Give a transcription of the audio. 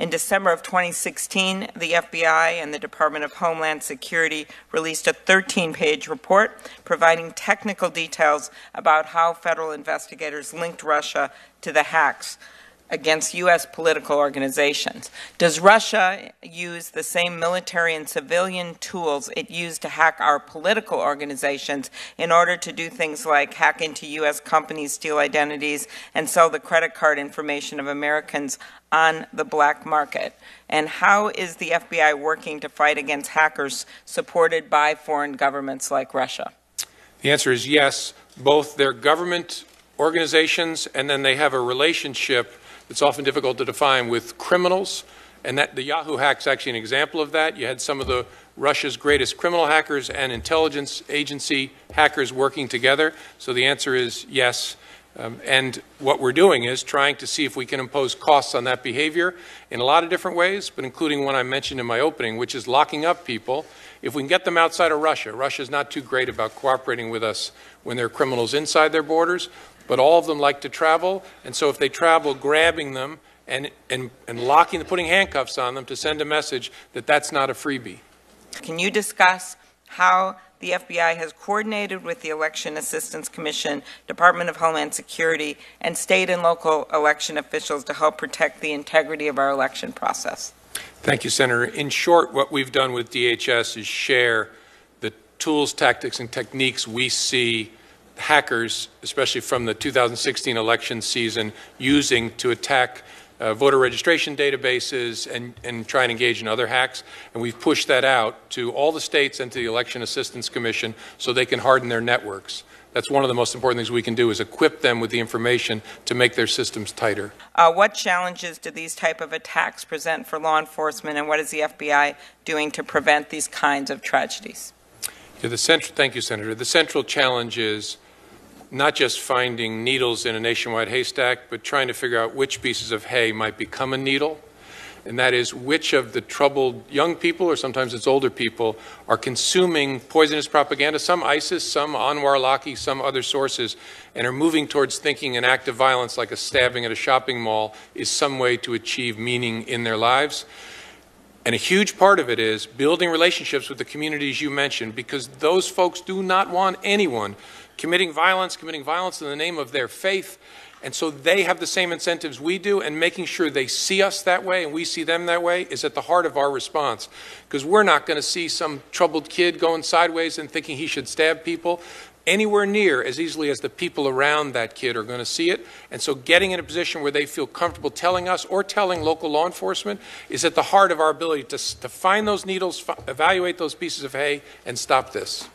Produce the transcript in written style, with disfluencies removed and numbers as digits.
In December of 2016, the FBI and the Department of Homeland Security released a 13-page report providing technical details about how federal investigators linked Russia to the hacks against U.S. political organizations. Does Russia use the same military and civilian tools it used to hack our political organizations in order to do things like hack into U.S. companies, steal identities, and sell the credit card information of Americans on the black market? And how is the FBI working to fight against hackers supported by foreign governments like Russia? The answer is yes. Both their government organizations and then they have a relationship it's often difficult to define with criminals, and that the Yahoo hack is actually an example of that. You had some of the Russia's greatest criminal hackers and intelligence agency hackers working together. So the answer is yes. And what we're doing is trying to see if we can impose costs on that behavior in a lot of different ways, but including one I mentioned in my opening, which is locking up people. If we can get them outside of Russia, Russia's not too great about cooperating with us when there are criminals inside their borders, but all of them like to travel, and so if they travel, grabbing them and putting handcuffs on them to send a message that that's not a freebie. Can you discuss how the FBI has coordinated with the Election Assistance Commission, Department of Homeland Security, and state and local election officials to help protect the integrity of our election process? Thank you, Senator. In short, what we've done with DHS is share the tools, tactics, and techniques we see hackers, especially from the 2016 election season, using to attack voter registration databases and try and engage in other hacks. And we've pushed that out to all the states and to the Election Assistance Commission so they can harden their networks. That's one of the most important things we can do is equip them with the information to make their systems tighter. What challenges do these type of attacks present for law enforcement, and what is the FBI doing to prevent these kinds of tragedies? Thank you, Senator. The central challenge is not just finding needles in a nationwide haystack, but trying to figure out which pieces of hay might become a needle, and that is which of the troubled young people, or sometimes it's older people, are consuming poisonous propaganda, some ISIS, some Anwar Laki, some other sources, and are moving towards thinking an act of violence like a stabbing at a shopping mall is some way to achieve meaning in their lives. And a huge part of it is building relationships with the communities you mentioned, because those folks do not want anyone committing violence in the name of their faith. And so they have the same incentives we do, and making sure they see us that way and we see them that way is at the heart of our response. Because we're not going to see some troubled kid going sideways and thinking he should stab people anywhere near as easily as the people around that kid are going to see it. And so getting in a position where they feel comfortable telling us or telling local law enforcement is at the heart of our ability to find those needles, evaluate those pieces of hay, and stop this.